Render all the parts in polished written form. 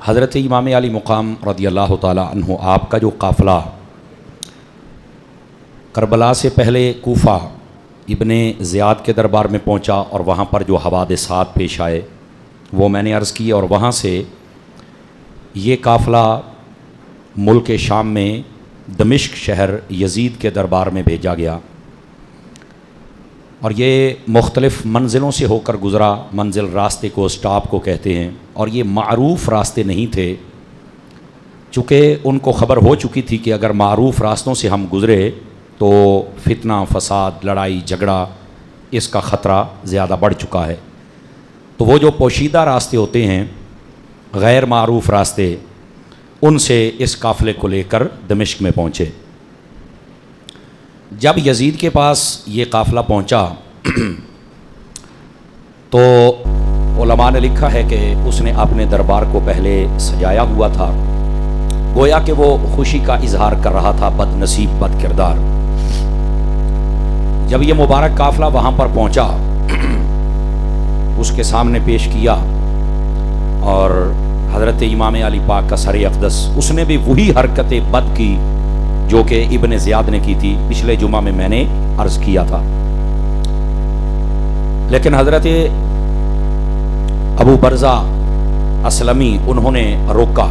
حضرت امام علی مقام رضی اللہ تعالیٰ عنہ آپ کا جو قافلہ کربلا سے پہلے کوفہ ابن زیاد کے دربار میں پہنچا اور وہاں پر جو حوادثات پیش آئے وہ میں نے عرض کی، اور وہاں سے یہ قافلہ ملک شام میں دمشق شہر یزید کے دربار میں بھیجا گیا، اور یہ مختلف منزلوں سے ہو کر گزرا۔ منزل راستے کو اسٹاپ کو کہتے ہیں، اور یہ معروف راستے نہیں تھے، چونکہ ان کو خبر ہو چکی تھی کہ اگر معروف راستوں سے ہم گزرے تو فتنہ فساد، لڑائی جھگڑا، اس کا خطرہ زیادہ بڑھ چکا ہے۔ تو وہ جو پوشیدہ راستے ہوتے ہیں، غیر معروف راستے، ان سے اس قافلے کو لے کر دمشق میں پہنچے۔ جب یزید کے پاس یہ قافلہ پہنچا تو علماء نے لکھا ہے کہ اس نے اپنے دربار کو پہلے سجایا ہوا تھا، گویا کہ وہ خوشی کا اظہار کر رہا تھا، بد نصیب بد کردار۔ جب یہ مبارک قافلہ وہاں پر پہنچا، اس کے سامنے پیش کیا، اور حضرت امام علی پاک کا سر اقدس، اس نے بھی وہی حرکت بد کی جو کہ ابن زیاد نے کی تھی، پچھلے جمعہ میں نے عرض کیا تھا۔ لیکن حضرت ابو برزہ اسلمی انہوں نے روکا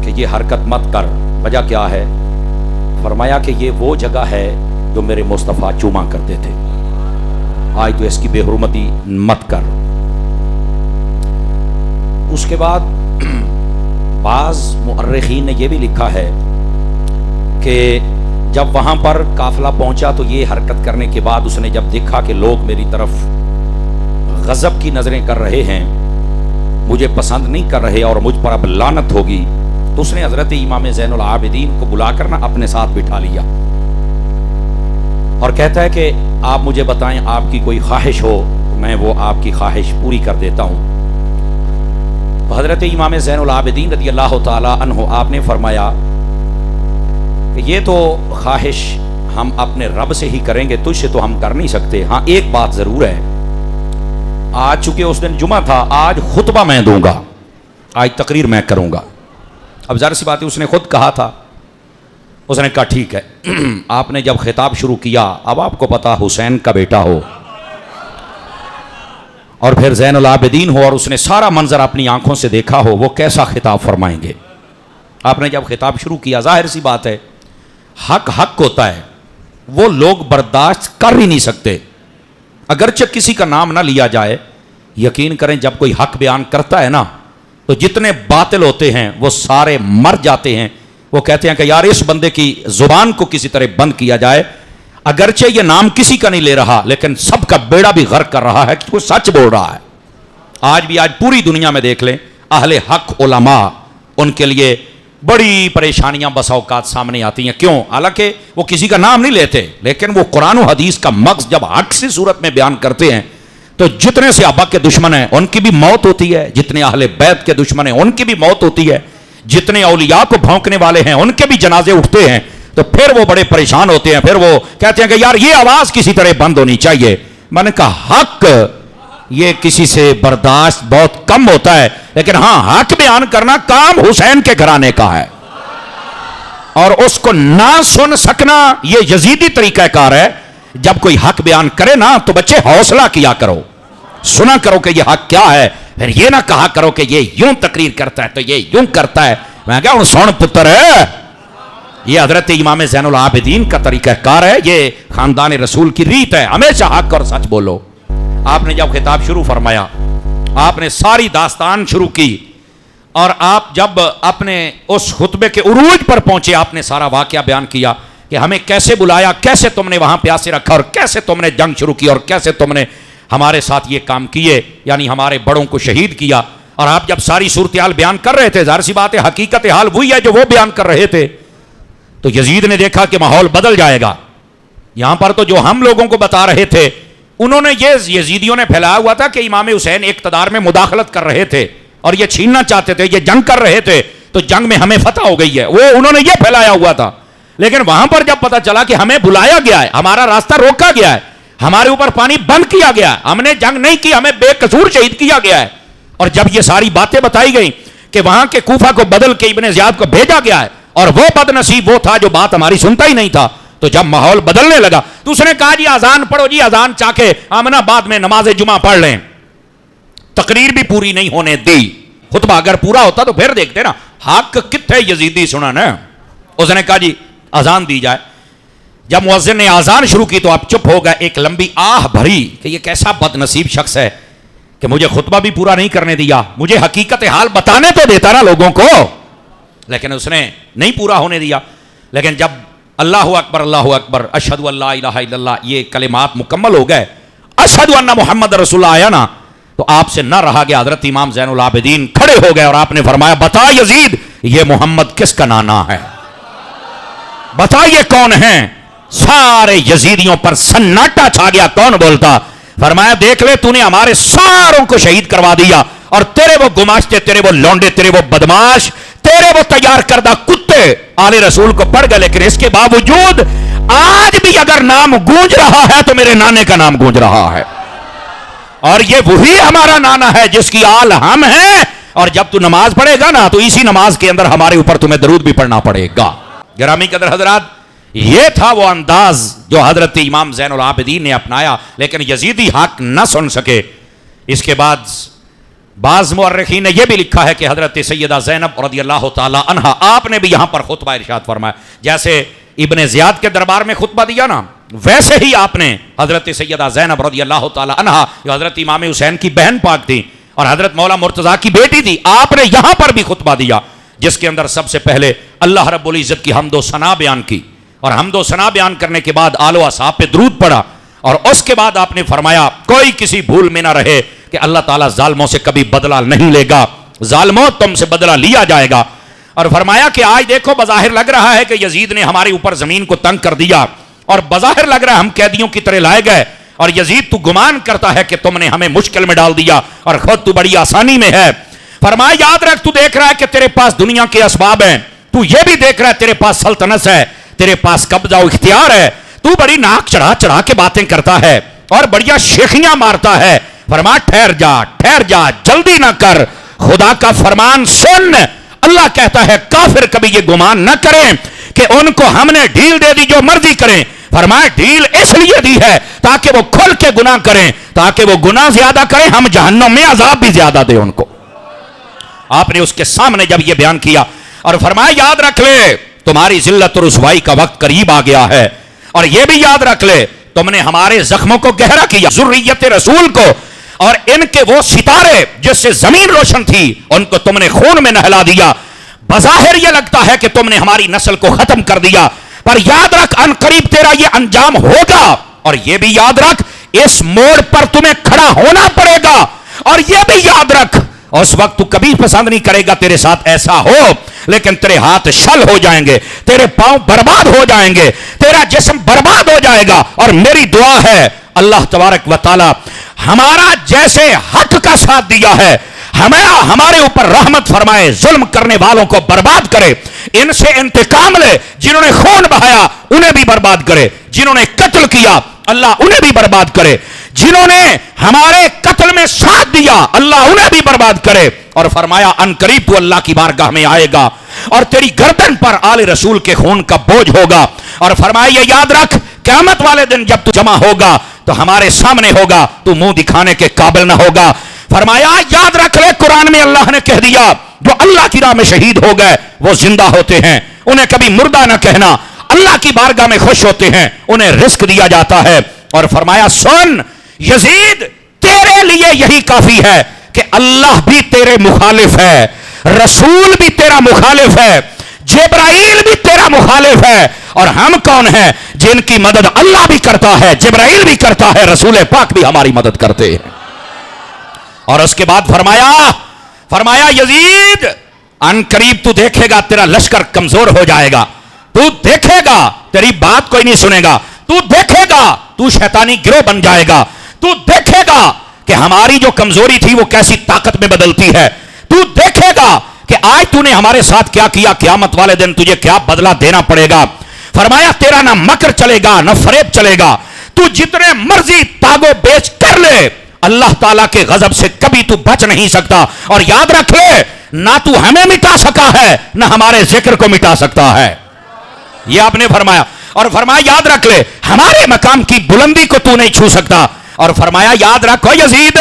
کہ یہ حرکت مت کر۔ وجہ کیا ہے؟ فرمایا کہ یہ وہ جگہ ہے جو میرے مصطفیٰ چوما کرتے تھے، آج تو اس کی بے حرمتی مت کر۔ اس کے بعد بعض مؤرخین نے یہ بھی لکھا ہے کہ جب وہاں پر قافلہ پہنچا تو یہ حرکت کرنے کے بعد اس نے جب دیکھا کہ لوگ میری طرف غضب کی نظریں کر رہے ہیں، مجھے پسند نہیں کر رہے اور مجھ پر اب لعنت ہوگی، تو اس نے حضرت امام زین العابدین کو بلا کر اپنے ساتھ بٹھا لیا اور کہتا ہے کہ آپ مجھے بتائیں آپ کی کوئی خواہش ہو تو میں وہ آپ کی خواہش پوری کر دیتا ہوں۔ تو حضرت امام زین العابدین رضی اللہ تعالی عنہ آپ نے فرمایا کہ یہ تو خواہش ہم اپنے رب سے ہی کریں گے، تجھ سے تو ہم کر نہیں سکتے۔ ہاں ایک بات ضرور ہے، آج چونکہ اس دن جمعہ تھا، آج خطبہ میں دوں گا، آج تقریر میں کروں گا۔ اب ظاہر سی بات ہے، اس نے خود کہا تھا، اس نے کہا ٹھیک ہے۔ آپ نے جب خطاب شروع کیا، اب آپ کو پتا حسین کا بیٹا ہو اور پھر زین العابدین ہو، اور اس نے سارا منظر اپنی آنکھوں سے دیکھا ہو، وہ کیسا خطاب فرمائیں گے؟ آپ نے جب خطاب شروع کیا، ظاہر سی بات ہے حق حق ہوتا ہے، وہ لوگ برداشت کر ہی نہیں سکتے، اگرچہ کسی کا نام نہ لیا جائے۔ یقین کریں جب کوئی حق بیان کرتا ہے نا تو جتنے باطل ہوتے ہیں وہ سارے مر جاتے ہیں۔ وہ کہتے ہیں کہ یار اس بندے کی زبان کو کسی طرح بند کیا جائے، اگرچہ یہ نام کسی کا نہیں لے رہا لیکن سب کا بیڑا بھی غرق کر رہا ہے کہ وہ سچ بول رہا ہے۔ آج پوری دنیا میں دیکھ لیں، اہل حق علماء، ان کے لیے بڑی پریشانیاں بسا اوقات سامنے آتی ہیں۔ کیوں؟ حالانکہ وہ کسی کا نام نہیں لیتے، لیکن وہ قرآن و حدیث کا مغز جب حق سی صورت میں بیان کرتے ہیں تو جتنے صحابہ کے دشمن ہیں ان کی بھی موت ہوتی ہے، جتنے اہل بیت کے دشمن ہیں ان کی بھی موت ہوتی ہے، جتنے اولیاء کو بھونکنے والے ہیں ان کے بھی جنازے اٹھتے ہیں، تو پھر وہ بڑے پریشان ہوتے ہیں، پھر وہ کہتے ہیں کہ یار یہ آواز کسی طرح بند ہونی چاہیے۔ میں نے کہا حق یہ کسی سے برداشت بہت کم ہوتا ہے، لیکن ہاں حق بیان کرنا کام حسین کے گھرانے کا ہے، اور اس کو نہ سن سکنا یہ یزیدی طریقہ کار ہے۔ جب کوئی حق بیان کرے نا تو بچے حوصلہ کیا کرو، سنا کرو کہ یہ حق کیا ہے، پھر یہ نہ کہا کرو کہ یہ یوں تقریر کرتا ہے تو یہ یوں کرتا ہے۔ میں کہا سن پتر ہے، یہ حضرت امام زین العابدین کا طریقہ کار ہے، یہ خاندان رسول کی ریت ہے، ہمیشہ حق اور سچ بولو۔ آپ نے جب خطاب شروع فرمایا، آپ نے ساری داستان شروع کی، اور آپ جب اپنے اس خطبے کے عروج پر پہنچے آپ نے سارا واقعہ بیان کیا کہ ہمیں کیسے بلایا، کیسے تم نے وہاں پیاسے رکھا، اور کیسے تم نے جنگ شروع کی، اور کیسے تم نے ہمارے ساتھ یہ کام کیے، یعنی ہمارے بڑوں کو شہید کیا۔ اور آپ جب ساری صورتحال بیان کر رہے تھے، ظاہر سی بات ہے حقیقت حال وہی ہے جو وہ بیان کر رہے تھے، تو یزید نے دیکھا کہ ماحول بدل جائے گا۔ یہاں پر تو جو ہم لوگوں کو بتا رہے تھے، انہوں نے یہ یزیدیوں نے پھیلایا ہوا تھا کہ امام حسین اقتدار میں مداخلت کر رہے تھے اور یہ چھیننا چاہتے تھے، یہ جنگ کر رہے تھے، تو جنگ میں ہمیں فتح ہو گئی ہے، وہ انہوں نے یہ پھیلایا ہوا تھا۔ لیکن وہاں پر جب پتا چلا کہ ہمیں بلایا گیا ہے، ہمارا راستہ روکا گیا ہے، ہمارے اوپر پانی بند کیا گیا ہے، ہم نے جنگ نہیں کی، ہمیں بے قصور شہید کیا گیا ہے، اور جب یہ ساری باتیں بتائی گئیں کہ وہاں کے کوفہ کو بدل کے ابن زیاد کو بھیجا گیا ہے، اور وہ بدنصیب وہ تھا جو بات ہماری سنتا ہی نہیں تھا۔ تو جب ماحول بدلنے لگا تو اس نے کہا جی اذان پڑھو، جی اذان چاہ کے آمنہ بعد میں نماز جمعہ پڑھ لیں۔ تقریر بھی پوری نہیں ہونے دی، خطبہ اگر پورا ہوتا تو پھر دیکھتے نا حق کتنے یزیدی سنا نا۔ اس نے کہا جی اذان دی جائے۔ جب مؤذن نے اذان شروع کی تو آپ چپ ہو گئے، ایک لمبی آہ بھری کہ یہ کیسا بد نصیب شخص ہے کہ مجھے خطبہ بھی پورا نہیں کرنے دیا، مجھے حقیقت حال بتانے تو دیتا نا لوگوں کو، لیکن اس نے نہیں پورا ہونے دیا۔ لیکن جب اللہ اکبر اشہد ان لا الہ الا اللہ یہ کلمات مکمل ہو گئے، اشہد ان محمد رسول اللہ آیا نا، تو آپ سے نہ رہا گیا، حضرت امام زین العابدین کھڑے ہو گئے اور آپ نے فرمایا بتا یزید یہ محمد کس کا نانا ہے، بتا یہ کون ہے؟ سارے یزیدیوں پر سناٹا چھا گیا، کون بولتا؟ فرمایا دیکھ لے تو نے ہمارے ساروں کو شہید کروا دیا، اور تیرے وہ گماشتے، تیرے وہ لونڈے، تیرے وہ بدماش، تیرے وہ تیار کردہ کتے آل رسول کو پڑھ گئے، لیکن اس کے باوجود آج بھی اگر نام گونج رہا ہے تو میرے نانے کا نام گونج رہا ہے، اور یہ وہی ہمارا نانا ہے جس کی آل ہم ہیں۔ اور جب تو نماز پڑھے گا نا تو اسی نماز کے اندر ہمارے اوپر تمہیں درود بھی پڑھنا پڑے گا۔ گرامی قدر حضرات، یہ تھا وہ انداز جو حضرت امام زین العابدین نے اپنایا، لیکن یزیدی حق نہ سن سکے۔ اس کے بعد بعض مورخین نے یہ بھی لکھا ہے کہ حضرت سیدہ زینب رضی اللہ تعالی عنہا آپ نے بھی یہاں پر خطبہ ارشاد فرمایا، جیسے ابن زیاد کے دربار میں خطبہ دیا نا ویسے ہی آپ نے حضرت سیدہ زینب رضی اللہ تعالی عنہا جو حضرت امام حسین کی بہن پاک تھی اور حضرت مولا مرتضیٰ کی بیٹی تھی، آپ نے یہاں پر بھی خطبہ دیا، جس کے اندر سب سے پہلے اللہ رب العزت کی حمد و ثنا بیان کی، اور حمد و ثنا بیان کرنے کے بعد آل و اصحاب پہ درود پڑھا، اور اس کے بعد آپ نے فرمایا کوئی کسی بھول میں نہ رہے کہ اللہ تعالیٰ ظالموں سے کبھی بدلہ نہیں لے گا، ظالموں تم سے بدلہ لیا جائے گا۔ اور فرمایا کہ آج دیکھو بظاہر لگ رہا ہے کہ یزید نے ہمارے اوپر زمین کو تنگ کر دیا، اور بظاہر لگ رہا ہے ہم قیدیوں کی طرح لائے گئے، اور یزید تو گمان کرتا ہے کہ تم نے ہمیں مشکل میں ڈال دیا اور خود تو بڑی آسانی میں ہے۔ فرمایا یاد رکھ تو دیکھ رہا ہے کہ تیرے پاس دنیا کے اسباب ہیں، تو یہ بھی دیکھ رہا ہے تیرے پاس سلطنت ہے، تیرے پاس قبضہ و اختیار ہے، تو بڑی ناک چڑھا چڑھا کے باتیں کرتا ہے اور بڑیا شیخیاں مارتا ہے۔ فرمایا ٹھہر جا جلدی نہ کر، خدا کا فرمان سن۔ اللہ کہتا ہے کافر کبھی یہ گمان نہ کریں کہ ان کو ہم نے ڈھیل دے دی جو مرضی کریں۔ فرمایا ڈھیل اس لیے دی ہے تاکہ وہ کھل کے گناہ کریں، تاکہ وہ گناہ زیادہ کریں، ہم جہنم میں عذاب بھی زیادہ دیں ان کو۔ آپ نے اس کے سامنے جب یہ بیان کیا اور فرمایا یاد رکھ لے تمہاری ذلت اور رسوائی کا وقت قریب آ گیا ہے، اور یہ بھی یاد رکھ لے تم نے ہمارے زخموں کو گہرا کیا، ذریت رسول کو، اور ان کے وہ ستارے جس سے زمین روشن تھی ان کو تم نے خون میں نہلا دیا۔ بظاہر یہ لگتا ہے کہ تم نے ہماری نسل کو ختم کر دیا، پر یاد رکھ ان قریب تیرا یہ انجام ہوگا، اور یہ بھی یاد رکھ اس موڑ پر تمہیں کھڑا ہونا پڑے گا، اور یہ بھی یاد رکھ اس وقت تو کبھی پسند نہیں کرے گا تیرے ساتھ ایسا ہو، لیکن تیرے ہاتھ شل ہو جائیں گے، تیرے پاؤں برباد ہو جائیں گے، تیرا جسم برباد ہو جائے گا۔ اور میری دعا ہے اللہ تبارک و تعالی ہمارا جیسے حق کا ساتھ دیا ہے ہمارے اوپر رحمت فرمائے، ظلم کرنے والوں کو برباد کرے، ان سے انتقام لے، جنہوں نے خون بہایا انہیں بھی برباد کرے، جنہوں نے قتل کیا اللہ انہیں بھی برباد کرے، جنہوں نے ہمارے قتل میں ساتھ دیا اللہ انہیں بھی برباد کرے۔ اور فرمایا ان قریب تو اللہ کی بارگاہ میں آئے گا اور تیری گردن پر آل رسول کے خون کا بوجھ ہوگا، اور فرمایا یہ یاد رکھ قیامت والے دن جب تو جمع ہوگا تو ہمارے سامنے ہوگا، تو منہ دکھانے کے قابل نہ ہوگا۔ فرمایا یاد رکھ لے قرآن میں اللہ نے کہہ دیا جو اللہ کی راہ میں شہید ہو گئے وہ زندہ ہوتے ہیں، انہیں کبھی مردہ نہ کہنا، اللہ کی بارگاہ میں خوش ہوتے ہیں، انہیں رزق دیا جاتا ہے۔ اور فرمایا سن یزید تیرے لیے یہی کافی ہے کہ اللہ بھی تیرے مخالف ہے، رسول بھی تیرا مخالف ہے، جبرائیل بھی تیرا مخالف ہے، اور ہم کون ہیں جن کی مدد اللہ بھی کرتا ہے، جبرائیل بھی کرتا ہے، رسول پاک بھی ہماری مدد کرتے ہیں۔ اور اس کے بعد فرمایا یزید ان قریب تو دیکھے گا تیرا لشکر کمزور ہو جائے گا، تو دیکھے گا تیری بات کوئی نہیں سنے گا، تو دیکھے گا تو شیطانی گروہ بن جائے گا، تو دیکھے گا کہ ہماری جو کمزوری تھی وہ کیسی طاقت میں بدلتی ہے، تو دیکھے گا کہ آج تو نے ہمارے ساتھ کیا کیا، قیامت والے دن تجھے کیا بدلہ دینا پڑے گا۔ فرمایا تیرا نہ مکر چلے گا نہ فریب چلے گا، تو جتنے مرضی تاگو بیچ کر لے اللہ تعالیٰ کے غضب سے کبھی تو بچ نہیں سکتا۔ اور یاد رکھ لے نہ تو ہمیں مٹا سکا ہے نہ ہمارے ذکر کو مٹا سکتا ہے. یہ آپ نے فرمایا. اور فرمایا یاد رکھ لے ہمارے مقام کی بلندی کو تو نہیں چھو سکتا. اور فرمایا یاد رکھو یزید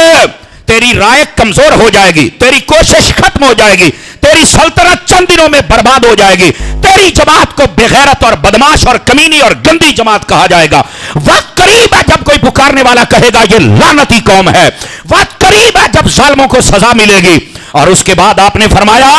تیری رائے کمزور ہو جائے گی, تیری کوشش ختم ہو جائے گی, تیری سلطنت چند دنوں میں برباد ہو جائے گی, تیری جماعت کو بغیرت اور بدماش اور کمینی اور گندی جماعت کہا جائے گا. وقت قریب ہے جب کوئی پکارنے والا کہے گا یہ لعنتی قوم ہے. وقت قریب ہے جب ظالموں کو سزا ملے گی. اور اس کے بعد آپ نے فرمایا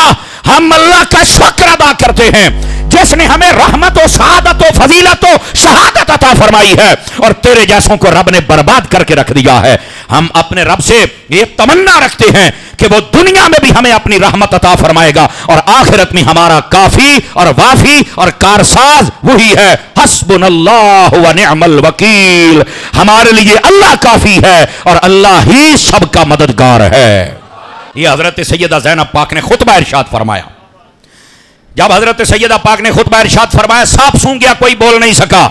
ہم اللہ کا شکر ادا کرتے ہیں جس نے ہمیں رحمت و سعادت و فضیلت و شہادت عطا فرمائی ہے اور تیرے جیسوں کو رب نے برباد کر کے رکھ دیا ہے. ہم اپنے رب سے یہ تمنا رکھتے ہیں کہ وہ دنیا میں بھی ہمیں اپنی رحمت عطا فرمائے گا اور آخرت میں ہمارا کافی اور وافی اور کارساز وہی ہے. حسبنا اللہ و نعم الوکیل. ہمارے لیے اللہ کافی ہے اور اللہ ہی سب کا مددگار ہے. یہ حضرت سیدہ زینب پاک نے خطبہ ارشاد فرمایا. جب حضرت سیدہ پاک نے خطبہ ارشاد فرمایا سانپ سونگ گیا, کوئی بول نہیں سکا,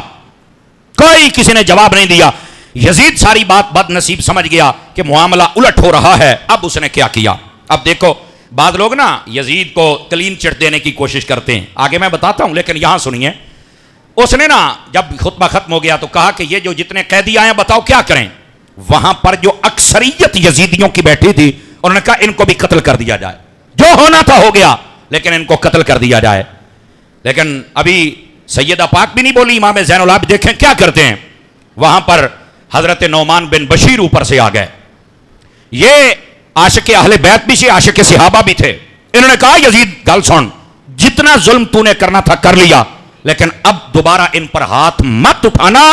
کوئی کسی نے جواب نہیں دیا. یزید ساری بات بد نصیب سمجھ گیا کہ معاملہ الٹ ہو رہا ہے. اب اس نے کیا کیا؟ اب دیکھو بعض لوگ نا یزید کو کلین چٹ دینے کی کوشش کرتے ہیں, آگے میں بتاتا ہوں لیکن یہاں سنیے. اس نے نا جب خطبہ ختم ہو گیا تو کہا کہ یہ جو جتنے قیدی آئے بتاؤ کیا کریں. وہاں پر جو اکثریت یزیدیوں کی بیٹھی تھی انہوں نے کہا ان کو بھی قتل کر دیا جائے, جو ہونا تھا ہو گیا لیکن ان کو قتل کر دیا جائے. لیکن ابھی سیدہ پاک بھی نہیں بولی, امام زین العابدین دیکھیں کیا کرتے ہیں. وہاں پر حضرت نعمان بن بشیر اوپر سے آ گئے. یہ عاشق اہل بیت بھی تھے, عاشق صحابہ بھی تھے. انہوں نے کہا یزید گل سن, جتنا ظلم تو نے کرنا تھا کر لیا لیکن اب دوبارہ ان پر ہاتھ مت اٹھانا.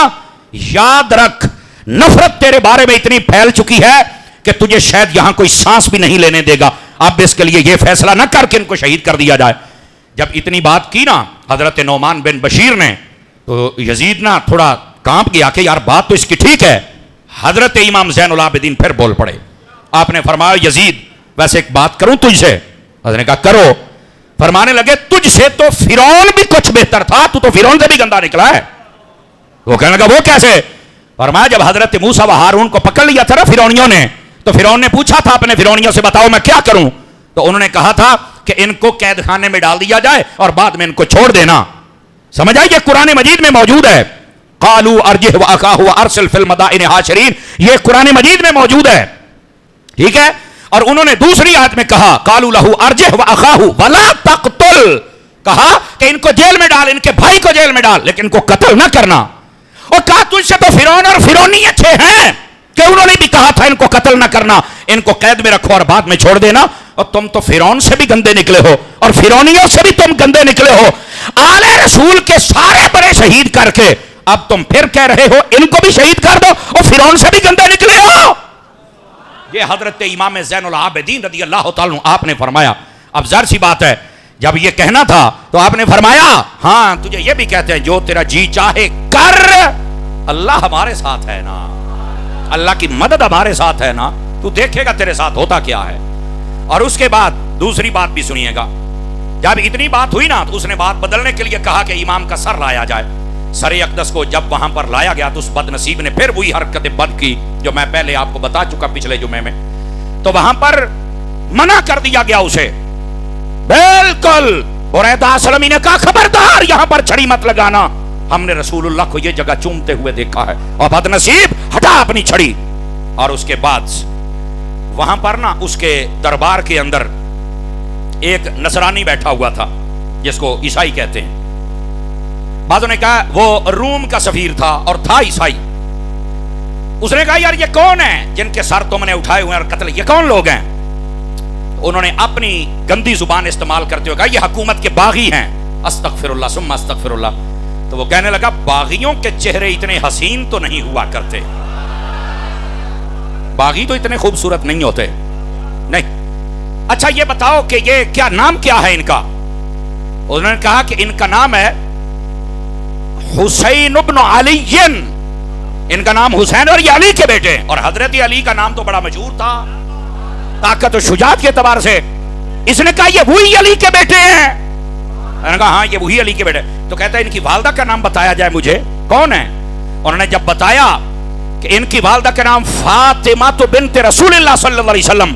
یاد رکھ نفرت تیرے بارے میں اتنی پھیل چکی ہے کہ تجھے شاید یہاں کوئی سانس بھی نہیں لینے دے گا. اب اس کے لیے یہ فیصلہ نہ کر کے ان کو شہید کر دیا جائے. جب اتنی بات کی نا حضرت نعمان بن بشیر نے تو یزید نا تھوڑا کانپ گیا کہ یار بات تو اس کی ٹھیک ہے. حضرت امام زین العابدین پھر بول پڑے. آپ نے فرمایا یزید ویسے ایک بات کروں تجھ سے؟ حضرت نے کہا کرو. فرمانے لگے تجھ سے تو فرعون بھی کچھ بہتر تھا, تو فرعون سے بھی گندا نکلا ہے. وہ کہنے لگا وہ کیسے؟ فرمایا جب حضرت موسیٰ و ہارون کو پکڑ لیا تھا نا فرعونیوں نے, تو فرعون نے پوچھا تھا اپنے فرعونیوں سے بتاؤ میں کیا کروں, تو انہوں نے کہا تھا کہ ان کو قید خانے میں ڈال دیا جائے اور بعد میں ان کو چھوڑ دینا. سمجھ آئی؟ یہ قرآن مجید میں موجود ہے. قالوا ارجہ واخاہ وارسل فی المدائن حاشرین, یہ قرآن مجید میں موجود ہے. ٹھیک ہے. اور انہوں نے دوسری آیت میں کہا قالوا لہ ارجہ واخاہ ولا تقتل, کہا کہ ان کو جیل میں ڈال, ان کے بھائی کو جیل میں ڈال لیکن ان کو قتل نہ کرنا. اور کہا تجھ سے تو فرعون اور فرعونی اچھے ہیں کہ انہوں نے بھی کہا تھا ان کو قتل نہ کرنا, ان کو قید میں رکھو اور بعد میں چھوڑ دینا. اور تم تو فرعون سے بھی گندے نکلے ہو اور فرعونیوں سے بھی تم گندے نکلے ہو. آل رسول کے سارے بڑے شہید کر کے اب تم پھر کہہ رہے ہو ان کو بھی شہید کر دو اور فرعون سے بھی گندے نکلے ہو. یہ حضرت امام زین العابدین رضی اللہ تعالیٰ عنہ آپ نے فرمایا. اب ظاہر سی بات ہے جب یہ کہنا تھا تو آپ نے فرمایا ہاں تجھے یہ بھی کہتے ہیں جو تیرا جی چاہے کر, اللہ ہمارے ساتھ ہے نا, اللہ کی مدد ہمارے ساتھ ہے نا, تو دیکھے گا تیرے ساتھ ہوتا کیا ہے. اور اس کے بعد دوسری بات بھی سنیے گا. جب اتنی بات ہوئی نا تو اس نے بات بدلنے کے لیے کہا کہ امام کا سر لایا جائے. سر اقدس کو جب وہاں پر لایا گیا تو اس بد نصیب نے پھر وہی حرکت بد کی جو میں پہلے آپ کو بتا چکا پچھلے جمعے میں. تو وہاں پر منع کر دیا گیا اسے بالکل. بریدہ اسلمی نے کہا خبردار یہاں پر چھڑی مت لگانا, ہم نے رسول اللہ کو یہ جگہ چومتے ہوئے دیکھا ہے. اور بد نصیب ہٹا اپنی چھڑی. اور اس کے بعد وہاں پر نا اس کے دربار کے اندر ایک نصرانی بیٹھا ہوا تھا جس کو عیسائی کہتے ہیں. بعضوں نے کہا وہ روم کا سفیر تھا اور تھا عیسائی. اس نے کہا یار یہ کون ہے جن کے سر تم نے اٹھائے ہوئے اور قتل, یہ کون لوگ ہیں؟ انہوں نے اپنی گندی زبان استعمال کرتے ہوئے کہا یہ حکومت کے باغی ہیں. استغفر اللہ ثم استغفر اللہ. تو وہ کہنے لگا باغیوں کے چہرے اتنے حسین تو نہیں ہوا کرتے, باغی تو اتنے خوبصورت نہیں ہوتے. نہیں. اچھا یہ بتاؤ کہ یہ کیا نام کیا ہے ان کا؟ انہوں نے کہا کہ ان کا نام ہے حسین ابن علی. ان کا نام حسین اور یہ علی کے بیٹے, اور حضرت علی کا نام تو بڑا مشہور تھا طاقت و شجاعت کے اعتبار سے. اس نے کہا یہ وہی علی کے بیٹے ہیں. میں نے کہا ہاں یہ وہی علی کے بیٹے. تو کہتا ہے ان کی والدہ کا نام بتایا جائے مجھے کون ہے. انہوں نے جب بتایا کہ ان کی والدہ کا نام فاطمہ بنت رسول اللہ صلی اللہ علیہ وسلم,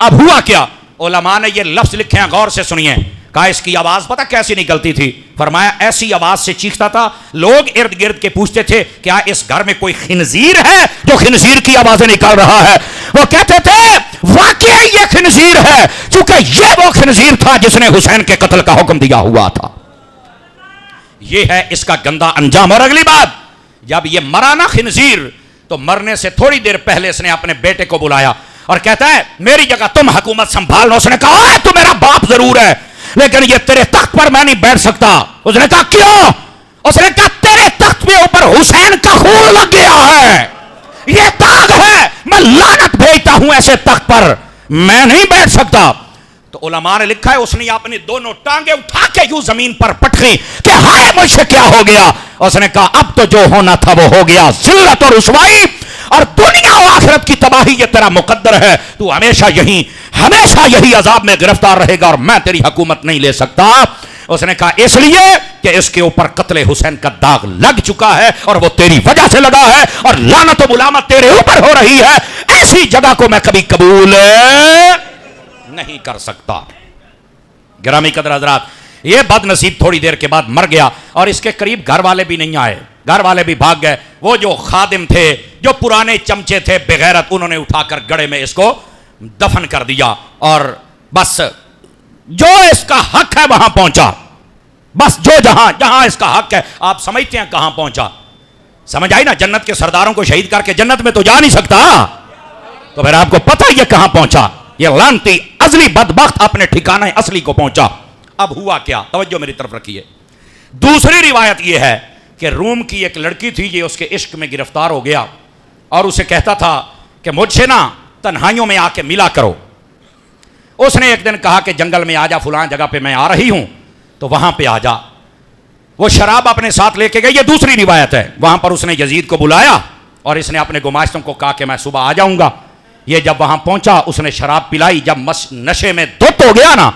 اب ہوا کیا؟ علماء نے یہ لفظ لکھے ہیں، غور سے سنیے. کہا اس کی آواز پتہ کیسی نکلتی تھی؟ فرمایا ایسی آواز سے چیختا تھا، لوگ ارد گرد کے پوچھتے تھے کیا اس گھر میں کوئی خنزیر ہے جو خنزیر کی آوازیں نکال رہا ہے؟ وہ کہتے تھے واقعی یہ خنزیر ہے، چونکہ یہ وہ خنزیر تھا جس نے حسین کے قتل کا حکم دیا ہوا تھا. یہ ہے اس کا گندا انجام. اور اگلی بات، جب یہ مرا نا خنزیر، تو مرنے سے تھوڑی دیر پہلے اس نے اپنے بیٹے کو بلایا اور کہتا ہے میری جگہ تم حکومت سنبھال لو. اس نے کہا تو میرا باپ ضرور ہے لیکن یہ تیرے تخت پر میں نہیں بیٹھ سکتا. اس نے کہا کیوں؟ اس نے کہا تیرے تخت کے اوپر حسین کا خون لگ گیا ہے، یہ داغ ہے، میں لعنت بھیجتا ہوں ایسے تخت پر، میں نہیں بیٹھ سکتا. تو علماء نے لکھا ہے اس نے اپنی دونوں ٹانگیں اٹھا کے یوں زمین پر پٹکی کہ ہائے مجھ سے کیا ہو گیا. اس نے کہا اب تو جو ہونا تھا وہ ہو گیا، ذلت اور رسوائی اور دنیا و آخرت کی تباہی یہ تیرا مقدر ہے، تو ہمیشہ یہی عذاب میں گرفتار رہے گا اور میں تیری حکومت نہیں لے سکتا. اس نے کہا اس لیے کہ اس کے اوپر قتل حسین کا داغ لگ چکا ہے اور وہ تیری وجہ سے لگا ہے اور لعنت و ملامت تیرے اوپر ہو رہی ہے، ایسی جگہ کو میں کبھی قبول نہیں کر سکتا. گرامی قدر حضرات، یہ بد نصیب تھوڑی دیر کے بعد مر گیا اور اس کے قریب گھر والے بھی نہیں آئے، گھر والے بھی بھاگ گئے. وہ جو خادم تھے، جو پرانے چمچے تھے بغیرت، انہوں نے اٹھا کر گڑھے میں اس کو دفن کر دیا اور بس جو اس کا حق ہے وہاں پہنچا. بس جو جہاں اس کا حق ہے، آپ سمجھتے ہیں کہاں پہنچا؟ سمجھ آئی نا؟ جنت کے سرداروں کو شہید کر کے جنت میں تو جا نہیں سکتا، تو پھر آپ کو پتہ یہ کہاں پہنچا. یہ لعنتی ازلی بدبخت اپنے ٹھکانہ اصلی کو پہنچا. اب ہوا کیا؟ توجہ میری طرف رکھیے. دوسری روایت یہ ہے کہ روم کی ایک لڑکی تھی، یہ اس کے عشق میں گرفتار ہو گیا اور اسے کہتا تھا کہ مجھ سے نا تنہائیوں میں آ کے ملا کرو. اس نے ایک دن کہا کہ جنگل میں آ جا، فلاں جگہ پہ میں آ رہی ہوں، تو وہاں پہ آ جا. وہ شراب اپنے ساتھ لے کے گئی، یہ دوسری روایت ہے. وہاں پر اس نے یزید کو بلایا اور اس نے اپنے گماشتوں کو کہا کہ میں صبح آ جاؤں گا. یہ جب وہاں پہنچا اس نے شراب پلائی، جب نشے میں دھت ہو گیا نا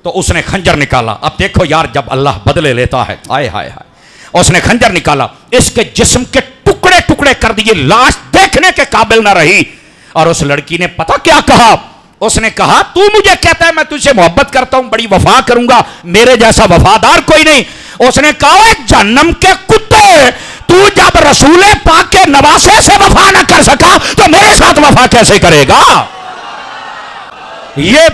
تو اس نے خنجر نکالا. اب دیکھو یار، جب اللہ بدلے لیتا ہے، آئے ہائے ہائے، اس نے خنجر نکالا، اس کے جسم کے ٹکڑے ٹکڑے کر دیے، لاش دیکھنے کے قابل نہ رہی. اور اس لڑکی نے پتہ کیا کہا؟ اس نے کہا تو مجھے کہتا ہے میں تجھ سے محبت کرتا ہوں، بڑی وفا کروں گا، میرے جیسا وفادار کوئی نہیں. اس نے کہا جہنم کے کتے، تو جب رسول پاک کے نواسے سے وفا نہ کر سکا تو میرے ساتھ وفا کیسے کرے گا؟ یہ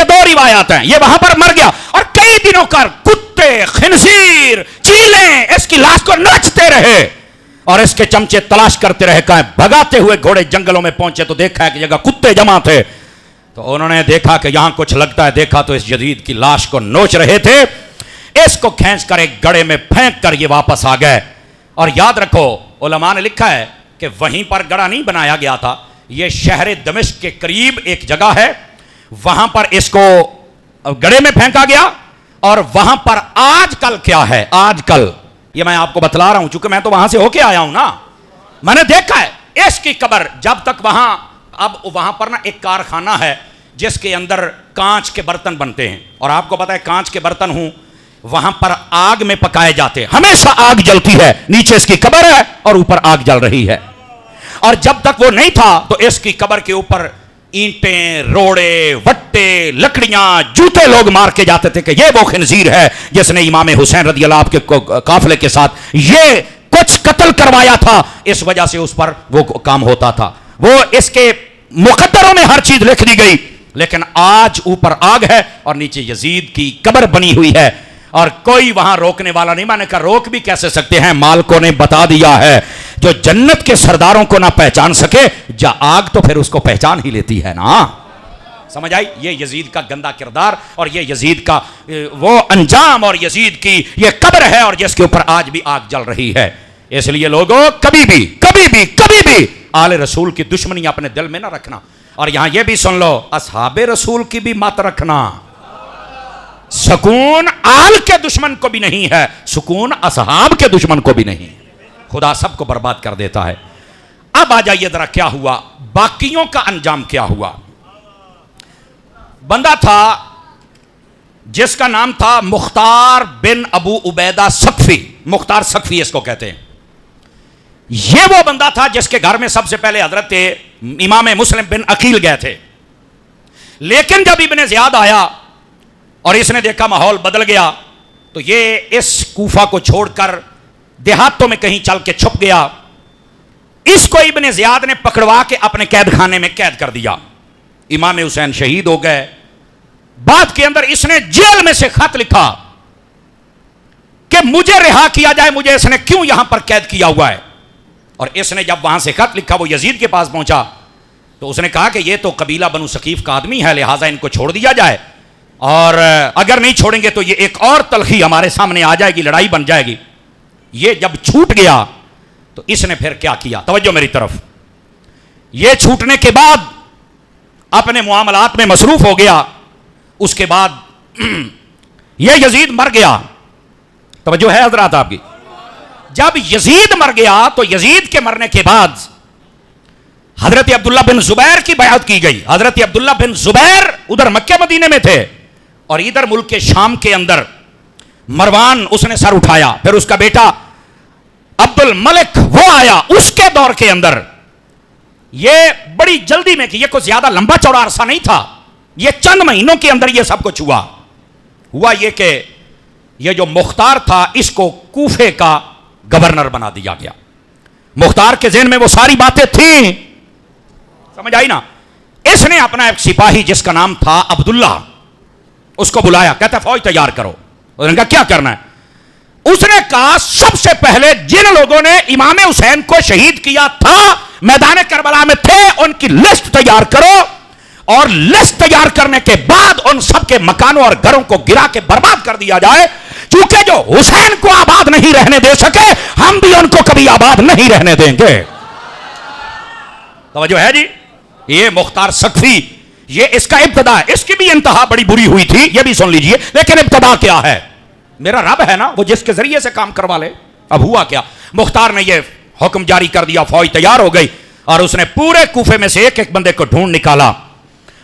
دو روایات ہیں. یہ وہاں پر مر گیا اور کئی دنوں کر کتے، خنزیر، چیلیں اس کی لاش کو نوچتے رہے اور اس کے چمچے تلاش کرتے رہے. کہیں بھگاتے ہوئے گھوڑے جنگلوں میں پہنچے تو دیکھا ہے کہ جگہ کتے جمع تھے، تو انہوں نے دیکھا کہ یہاں کچھ لگتا ہے. دیکھا تو اس یزید کی لاش کو نوچ رہے تھے. اس کو کھینچ کر ایک گڑھے میں پھینک کر یہ واپس آ گئے. اور یاد رکھو علماء نے لکھا ہے کہ وہیں پر گڑھا نہیں بنایا گیا تھا، یہ شہر دمشق کے قریب ایک جگہ ہے، وہاں پر اس کو گڑھے میں پھینکا گیا. اور وہاں پر آج کل کیا ہے، آج کل یہ میں آپ کو بتلا رہا ہوں چونکہ میں تو وہاں سے ہو کے آیا ہوں نا، میں نے دیکھا ہے اس کی قبر جب تک وہاں، اب وہاں پر نا ایک کارخانہ ہے جس کے اندر کانچ کے برتن بنتے ہیں، اور آپ کو پتا ہے کانچ کے برتن ہوں وہاں پر آگ میں پکائے جاتے ہیں، ہمیشہ آگ جلتی ہے. نیچے اس کی قبر ہے اور اوپر آگ جل رہی ہے. اور جب تک وہ نہیں تھا تو اس کی قبر کے اوپر اینٹیں، روڑے، وٹے، لکڑیاں، جوتے لوگ مار کے جاتے تھے کہ یہ وہ خنزیر ہے جس نے امام حسین رضی اللہ عنہ کے قافلے کے ساتھ یہ کچھ قتل کروایا تھا. اس وجہ سے اس پر وہ کام ہوتا تھا. وہ اس کے مقدروں میں ہر چیز لکھ دی گئی، لیکن آج اوپر آگ ہے اور نیچے یزید کی قبر بنی ہوئی ہے اور کوئی وہاں روکنے والا نہیں. میں نے کہا روک بھی کیسے سکتے ہیں؟ مالکوں نے بتا دیا ہے جو جنت کے سرداروں کو نہ پہچان سکے، جا آگ تو پھر اس کو پہچان ہی لیتی ہے نا. سمجھ آئی؟ یہ یزید کا گندا کردار اور یہ یزید کا وہ انجام اور یزید کی یہ قبر ہے اور جس کے اوپر آج بھی آگ جل رہی ہے. اس لیے لوگوں کبھی بھی آل رسول کی دشمنی اپنے دل میں نہ رکھنا. اور یہاں یہ بھی سن لو، اصحاب رسول کی بھی مت رکھنا. سکون آل کے دشمن کو بھی نہیں ہے، سکون اصحاب کے دشمن کو بھی نہیں. خدا سب کو برباد کر دیتا ہے. اب آ جائیے ذرا کیا ہوا، باقیوں کا انجام کیا ہوا. بندہ تھا جس کا نام تھا مختار بن ابو عبیدہ ثقفی. مختار ثقفی اس کو کہتے ہیں. یہ وہ بندہ تھا جس کے گھر میں سب سے پہلے حضرت امام مسلم بن عقیل گئے تھے. لیکن جب ابن زیاد آیا اور اس نے دیکھا ماحول بدل گیا تو یہ اس کوفہ کو چھوڑ کر دیہاتوں میں کہیں چل کے چھپ گیا. اس کو ابن زیاد نے پکڑوا کے اپنے قید خانے میں قید کر دیا. امام حسین شہید ہو گئے. بعد کے اندر اس نے جیل میں سے خط لکھا کہ مجھے رہا کیا جائے, مجھے اس نے کیوں یہاں پر قید کیا ہوا ہے. اور اس نے جب وہاں سے خط لکھا, وہ یزید کے پاس پہنچا تو اس نے کہا کہ یہ تو قبیلہ بنو ثقیف کا آدمی ہے, لہٰذا ان کو چھوڑ دیا جائے, اور اگر نہیں چھوڑیں گے تو یہ ایک اور تلخی ہمارے سامنے آ جائے گی, لڑائی بن جائے گی. یہ جب چھوٹ گیا تو اس نے پھر کیا کیا, توجہ میری طرف. یہ چھوٹنے کے بعد اپنے معاملات میں مصروف ہو گیا. اس کے بعد یہ یزید مر گیا. توجہ ہے حضرات آپ کی. جب یزید مر گیا تو یزید کے مرنے کے بعد حضرت عبداللہ بن زبیر کی بیعت کی گئی. حضرت عبداللہ بن زبیر ادھر مکہ مدینے میں تھے اور ادھر ملک شام کے اندر مروان اس نے سر اٹھایا. پھر اس کا بیٹا عبد الملک وہ آیا. اس کے دور کے اندر یہ بڑی جلدی میں کہ یہ کوئی زیادہ لمبا چوڑا عرصہ نہیں تھا, یہ چند مہینوں کے اندر یہ سب کچھ ہوا یہ کہ یہ جو مختار تھا اس کو کوفے کا گورنر بنا دیا گیا. مختار کے ذہن میں وہ ساری باتیں تھیں, سمجھ آئی نا. اس نے اپنا ایک سپاہی جس کا نام تھا عبداللہ اس کو بلایا, کہتا فوج تیار کرو. اس نے کہا کیا کرنا ہے؟ اس نے کہا سب سے پہلے جن لوگوں نے امام حسین کو شہید کیا تھا میدان کربلا میں تھے ان کی لسٹ تیار کرو, اور لسٹ تیار کرنے کے بعد ان سب کے مکانوں اور گھروں کو گرا کے برباد کر دیا جائے, چونکہ جو حسین کو آباد نہیں رہنے دے سکے ہم بھی ان کو کبھی آباد نہیں رہنے دیں گے. توجہ ہے جی. یہ مختار سقفی, یہ اس کا ابتدا ہے. اس کی بھی انتہا بڑی بری ہوئی تھی, یہ بھی سن لیجئے, لیکن ابتدا کیا ہے؟ میرا رب ہے نا, وہ جس کے ذریعے سے کام کروا لے. اب ہوا کیا, مختار نے یہ حکم جاری کر دیا, فوج تیار ہو گئی اور اس نے پورے کوفے میں سے ایک ایک بندے کو ڈھونڈ نکالا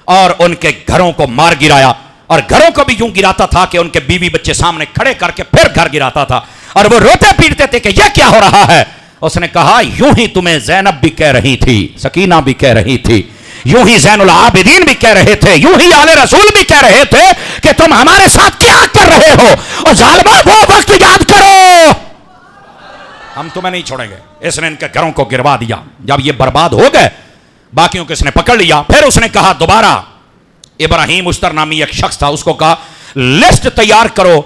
اور ان کے گھروں کو مار گرایا. اور گھروں کو بھی یوں گراتا تھا کہ ان کے بیوی بچے سامنے کھڑے کر کے پھر گھر گراتا تھا, اور وہ روتے پیٹتے تھے کہ یہ کیا ہو رہا ہے. اس نے کہا یوں ہی تمہیں زینب بھی کہہ رہی تھی, سکینہ بھی کہہ رہی تھی, یوں ہی زین العابدین بھی کہہ رہے تھے, یوں ہی آل رسول بھی کہہ رہے تھے کہ تم ہمارے ساتھ کیا کر رہے ہو, اور ظالموں وہ وقت یاد کرو, ہم تمہیں نہیں چھوڑیں گے. اس نے ان کے گھروں کو گروا دیا. جب یہ برباد ہو گئے باقیوں کو اس نے پکڑ لیا. پھر اس نے کہا دوبارہ, ابراہیم اشتر نامی ایک شخص تھا, اس کو کہا لسٹ تیار کرو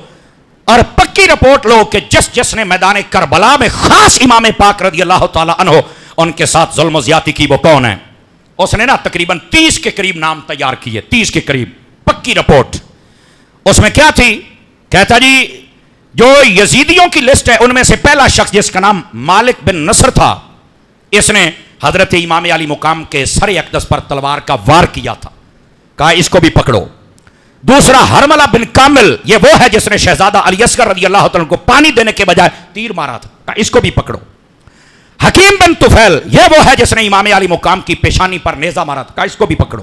اور پکی رپورٹ لو کہ جس نے میدان کربلا میں خاص امام پاک رضی اللہ تعالی عنہ ان کے ساتھ ظلم و زیادتی کی وہ کون ہے. اس نے نا تقریباً 30 کے قریب نام تیار کیے, 30 کے قریب پکی رپورٹ. اس میں کیا تھی؟ کہتا جی جو یزیدیوں کی لسٹ ہے ان میں سے پہلا شخص جس کا نام مالک بن نصر تھا, اس نے حضرت امام علی مقام کے سر اقدس پر تلوار کا وار کیا تھا, کہا اس کو بھی پکڑو. دوسرا حرملہ بن کامل, یہ وہ ہے جس نے شہزادہ علی اصغر رضی اللہ تعالیٰ کو پانی دینے کے بجائے تیر مارا تھا, کہا اس کو بھی پکڑو. حکیم بن طفیل, یہ وہ ہے جس نے امام علی مقام کی پیشانی پر نیزہ مارا تھا, کہا اس کو بھی پکڑو.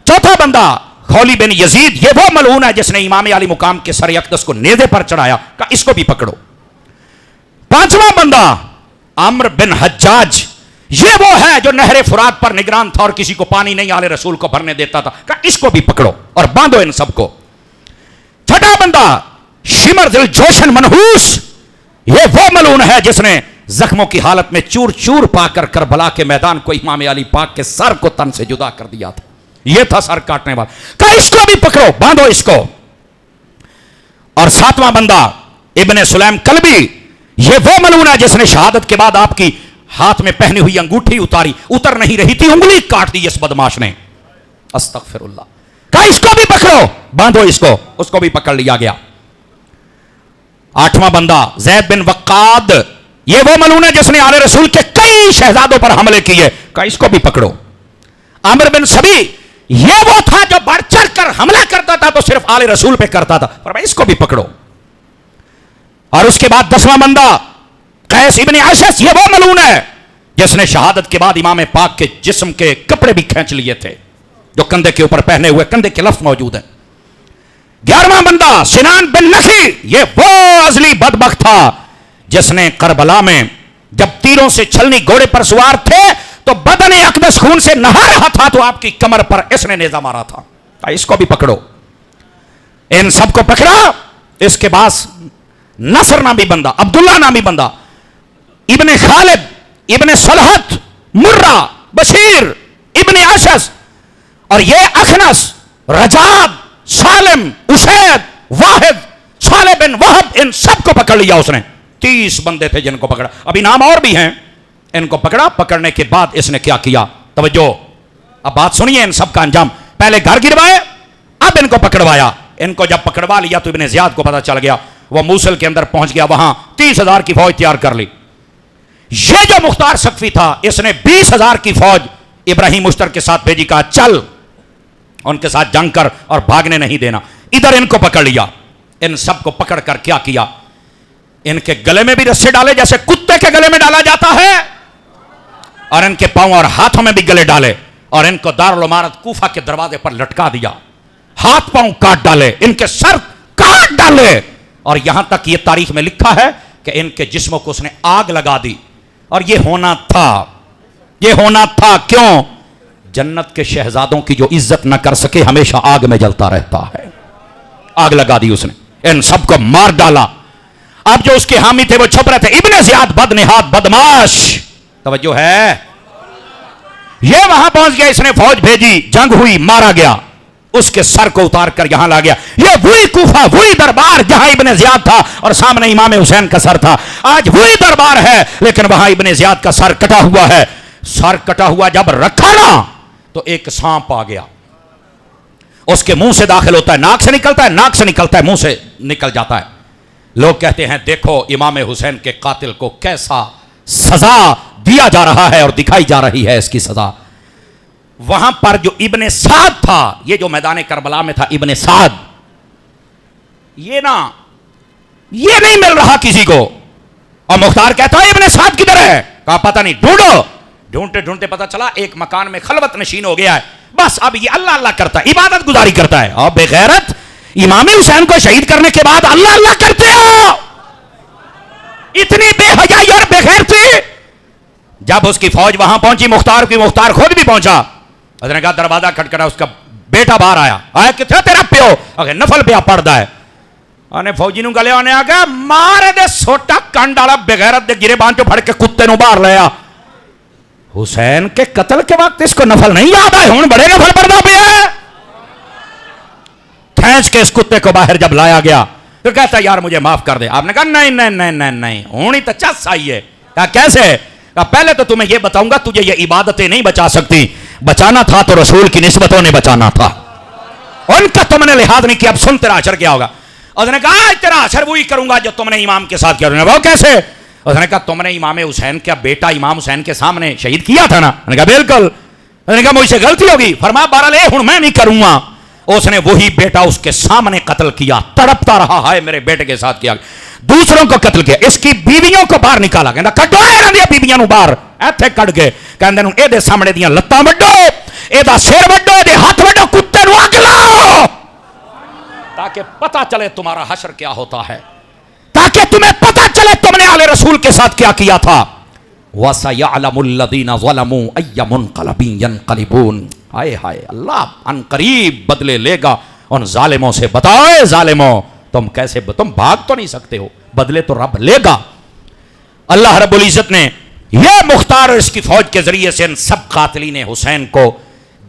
چوتھا بندہ خولی بن یزید, یہ وہ ملعون ہے جس نے امام علی مقام کے سر اقدس کو نیزے پر چڑھایا, کہا اس کو بھی پکڑو. پانچواں بندہ عمرو بن حجاج, یہ وہ ہے جو نہر فرات پر نگران تھا اور کسی کو پانی نہیں آل رسول کو بھرنے دیتا تھا, کہا اس کو بھی پکڑو اور باندھو ان سب کو. چھٹا بندہ شمر ذل جوشن منحوس, یہ وہ ملعون ہے جس نے زخموں کی حالت میں چور چور پا کر کربلا کے میدان کو امام علی پاک کے سر کو تن سے جدا کر دیا تھا, یہ تھا سر کاٹنے والا, کہا اس کو بھی پکڑو, باندھو اس کو. اور ساتواں بندہ ابن سلیم کلبی, یہ وہ ملعون ہے جس نے شہادت کے بعد آپ کی ہاتھ میں پہنی ہوئی انگوٹھی اتاری, اتر نہیں رہی تھی, انگلی کاٹ دی اس بدماش نے, استغفر اللہ, کہا اس کو بھی پکڑو, باندھو اس کو بھی پکڑ لیا گیا. آٹھواں بندہ زید بن وقاد, یہ وہ ملعون ہے جس نے آل رسول کے کئی شہزادوں پر حملے کیے, کہا اس کو بھی پکڑو. عامر بن سبی, یہ وہ تھا جو بڑھ چڑھ کر حملہ کرتا تھا تو صرف آل رسول پہ کرتا تھا, فرمایا اس کو بھی پکڑو. اور اس کے بعد 10واں بندہ قیس ابن اشعث, یہ وہ ملعون ہے جس نے شہادت کے بعد امام پاک کے جسم کے کپڑے بھی کھینچ لیے تھے جو کندھے کے اوپر پہنے ہوئے, کندھے کے لفظ موجود ہیں. 11واں بندہ سنان بن نخی, یہ وہ ازلی بدبخت تھا جس نے کربلا میں جب تیروں سے چھلنی گھوڑے پر سوار تھے تو بدن اقدس خون سے نہا رہا تھا تو آپ کی کمر پر اس نے نیزہ مارا تھا، اس کو بھی پکڑو۔ ان سب کو پکڑا۔ اس کے بعد نصر نامی بندہ، عبداللہ نامی بندہ، ابن خالد، ابن صلحت، مرہ، بشیر، ابن اشعث، اور یہ اخنس، رجاب، سالم، اسید، واحد، صالح بن وہب، ان سب کو پکڑ لیا اس نے۔ 30 بندے تھے جن کو پکڑا، ابھی نام اور بھی ہیں۔ ان کو پکڑا، پکڑنے کے بعد اس نے کیا کیا؟ توجہ، اب بات سنیے ان سب کا انجام۔ پہلے گھر گروائے، اب ان کو پکڑوایا۔ ان کو جب پکڑوا لیا تو ابن زیاد کو پتا چل گیا، وہ موصل کے اندر پہنچ گیا، وہاں 30,000 کی فوج تیار کر لی۔ یہ جو مختار ثقفی تھا، اس نے 20,000 کی فوج ابراہیم مشتر کے ساتھ بھیجی، کہا چل ان کے ساتھ جنگ کر اور بھاگنے نہیں دینا۔ ادھر ان کو پکڑ لیا۔ ان سب کو پکڑ کر کیا کیا؟ ان کے گلے میں بھی رسے ڈالے جیسے کتے کے گلے میں ڈالا جاتا ہے، اور ان کے پاؤں اور ہاتھوں میں بھی گلے ڈالے، اور ان کو دارالعمارت کوفہ کے دروازے پر لٹکا دیا، ہاتھ پاؤں کاٹ ڈالے، ان کے سر کاٹ ڈالے، اور یہاں تک یہ تاریخ میں لکھا ہے کہ ان کے جسموں کو اس نے آگ لگا دی۔ اور یہ ہونا تھا، یہ ہونا تھا۔ کیوں؟ جنت کے شہزادوں کی جو عزت نہ کر سکے ہمیشہ آگ میں جلتا رہتا ہے۔ آگ لگا دی اس نے، ان سب کو مار ڈالا۔ اب جو اس کے حامی تھے وہ چھپ رہے تھے، ابن زیاد بدنہاد بدماش، توجہ ہے، یہ وہاں پہنچ گیا، اس نے فوج بھیجی، جنگ ہوئی، مارا گیا، اس کے سر کو اتار کر یہاں لا گیا۔ یہ وہی کوفہ، وہی دربار جہاں ابن زیاد تھا اور سامنے امام حسین کا سر تھا، آج وہی دربار ہے، لیکن وہاں ابن زیاد کا سر کٹا ہوا ہے۔ سر کٹا ہوا جب رکھا نا تو ایک سانپ آ گیا، اس کے منہ سے داخل ہوتا ہے، ناک سے نکلتا ہے، ناک سے نکلتا ہے، منہ سے نکل جاتا ہے۔ لوگ کہتے ہیں دیکھو امام حسین کے قاتل کو کیسا سزا دیا جا رہا ہے اور دکھائی جا رہی ہے اس کی سزا۔ وہاں پر جو ابن سعد تھا، یہ جو میدان کربلا میں تھا ابن سعد، یہ نہیں مل رہا کسی کو، اور مختار کہتا ہے ابن سعد کدھر ہے؟ کہا پتہ نہیں، ڈھونڈو۔ ڈھونڈتے ڈھونڈتے پتہ چلا ایک مکان میں خلوت نشین ہو گیا ہے، بس اب یہ اللہ اللہ کرتا ہے، عبادت گزاری کرتا ہے۔ اور بے غیرت، امام حسین کو شہید کرنے کے بعد اللہ اللہ کرتے ہو، اتنی بے حیائی اور بے غیرتی۔ جب اس کی فوج وہاں پہنچی، مختار خود بھی پہنچا، اس نے کہا دروازہ کھٹکھٹا، اس کا بیٹا باہر آیا کتنے تیرا پیو؟ اگر نفل پیا پڑھتا ہے، اور فوجی نو گلے آنے آگا مارے دے سوٹا کن ڈالا، بغیرت دے گرے بان چو پھڑ کے کتے نو باہر لیا۔ حسین کے قتل کے وقت اس کو نفل نہیں یاد آئے، ہون بڑے نفل پڑھتا پیا ہے۔ کھینچ کے اس کتے کو باہر جب لایا گیا تو کہتا یار مجھے معاف کر دے۔ آپ نے کہا نہیں نہیں نہیں نہیں نہیں، ہونی تو چس آئی ہے۔ کہا کیسے؟ کہا پہلے تو تمہیں یہ بتاؤں گا، تجھے یہ عبادتیں نہیں بچا سکتی، بچانا تھا تو رسول کی نسبتوں نے بچانا تھا، ان کا تم نے لحاظ نہیں کیا، اب سن تیرا اثر کیا ہوگا۔ اس نے کہا تیرا اثر وہی کروں گا جو تم نے امام کے ساتھ کیا۔ وہ کیسے؟ اس نے کہا تم نے امام حسین کا بیٹا امام حسین کے سامنے شہید کیا تھا نا؟ اس نے کہا بالکل۔ اس نے کہا مجھ سے غلطی ہوگی۔ فرمایا بہرحال ہوں میں نہیں کروں گا۔ اس نے وہی بیٹا اس کے سامنے قتل کیا، تڑپتا رہا، ہائے میرے بیٹے کے ساتھ کیا، دوسروں کو قتل کیا، اس کی بیویوں کو باہر نکالا، کہندا کڈو انہاں دی بیویاں نو باہر، ایتھے کڈ کے کہندے نوں اے دے سامنے دیاں لتاں وڈو، اے دا سر وڈو، اے دے ہاتھ وڈو، کتے نو اگ لاؤ، تاکہ پتہ چلے تمہارا حشر کیا ہوتا ہے، تاکہ تمہیں پتہ چلے تم نے آل رسول کے ساتھ کیا کیا تھا۔ وَسَيَعْلَمُ الَّذِينَ ظَلَمُوا أَيَّ مُنْقَلَبٍ يَنْقَلِبُونَ۔ آئے ہائے، اللہ ان قریب بدلے لے گا ان ظالموں سے۔ بتاؤ اے ظالموں، تم کیسے، تم بھاگ تو نہیں سکتے ہو، بدلے تو رب لے گا۔ اللہ رب العزت نے یہ مختار اور اس کی فوج کے ذریعے سے ان سب قاتلین حسین کو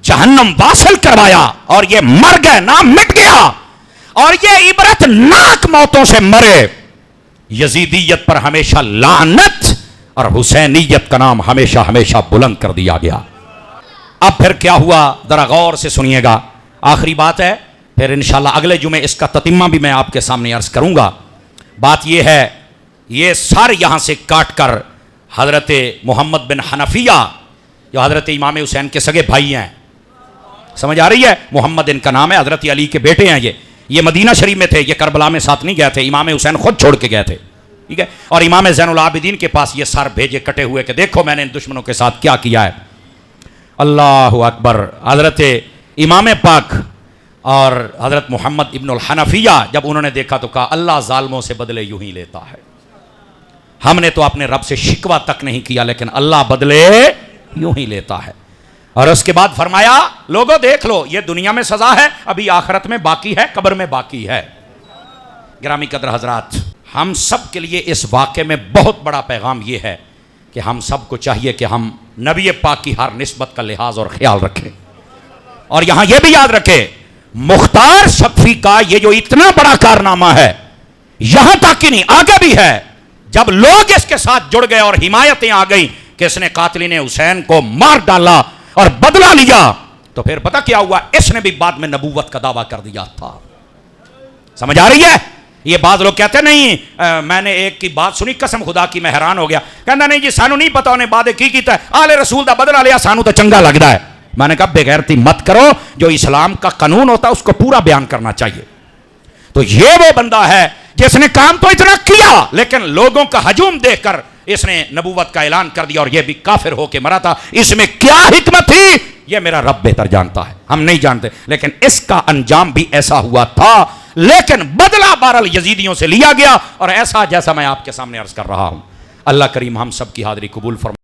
جہنم واصل کروایا، اور یہ مر گئے، نام مٹ گیا، اور یہ عبرت ناک موتوں سے مرے۔ یزیدیت پر ہمیشہ لعنت، اور حسینیت کا نام ہمیشہ ہمیشہ بلند کر دیا گیا۔ اب پھر کیا ہوا ذرا غور سے سنیے گا، آخری بات ہے، پھر انشاءاللہ اگلے جمعے اس کا تتمہ بھی میں آپ کے سامنے عرض کروں گا۔ بات یہ ہے، یہ سر یہاں سے کاٹ کر حضرت محمد بن حنفیہ جو حضرت امام حسین کے سگے بھائی ہیں، سمجھ آ رہی ہے، محمد ان کا نام ہے، حضرت علی کے بیٹے ہیں، یہ مدینہ شریف میں تھے، یہ کربلا میں ساتھ نہیں گئے تھے، امام حسین خود چھوڑ کے گئے تھے، ٹھیک ہے، اور امام زین العابدین کے پاس یہ سر بھیجے کٹے ہوئے کہ دیکھو میں نے ان دشمنوں کے ساتھ کیا کیا ہے۔ اللہ اکبر۔ حضرت امام پاک اور حضرت محمد ابن الحنفیہ جب انہوں نے دیکھا تو کہا اللہ ظالموں سے بدلے یوں ہی لیتا ہے، ہم نے تو اپنے رب سے شکوہ تک نہیں کیا لیکن اللہ بدلے یوں ہی لیتا ہے. اور اس کے بعد فرمایا لوگوں دیکھ لو یہ دنیا میں سزا ہے, ابھی آخرت میں باقی ہے, قبر میں باقی ہے. گرامی قدر حضرات, ہم سب کے لیے اس واقعے میں بہت بڑا پیغام یہ ہے کہ ہم سب کو چاہیے کہ ہم نبی پاک کی ہر نسبت کا لحاظ اور خیال رکھیں. اور یہاں یہ بھی یاد رکھیں, مختار شفیع کا یہ جو اتنا بڑا کارنامہ ہے, یہاں تک ہی نہیں آگے بھی ہے. جب لوگ اس کے ساتھ جڑ گئے اور حمایتیں آ گئیں کہ اس نے قاتلین حسین کو مار ڈالا اور بدلہ لیا, تو پھر پتہ کیا ہوا, اس نے بھی بعد میں نبوت کا دعویٰ کر دیا تھا. سمجھ آ رہی ہے؟ یہ بعض لوگ کہتے نہیں میں نے ایک کی بات سنی قسم خدا کی میں حیران ہو گیا, کہنا نہیں جی سانو نہیں پتا انہیں بعد کی کیتا ہے, آل رسول دا بدلہ لیا سانو تو چنگا لگتا ہے. میں نے کہا بے غیرتی مت کرو, جو اسلام کا قانون ہوتا ہے اس کو پورا بیان کرنا چاہیے. تو یہ وہ بندہ ہے جس نے کام تو اتنا کیا لیکن لوگوں کا ہجوم دیکھ کر اس نے نبوت کا اعلان کر دیا, اور یہ بھی کافر ہو کے مرا تھا. اس میں کیا حکمت تھی یہ میرا رب بہتر جانتا ہے, ہم نہیں جانتے, لیکن اس کا انجام بھی ایسا ہوا تھا. لیکن بدلہ بہرحال یزیدیوں سے لیا گیا, اور ایسا جیسا میں آپ کے سامنے عرض کر رہا ہوں. اللہ کریم ہم سب کی حاضری قبول فرمائے.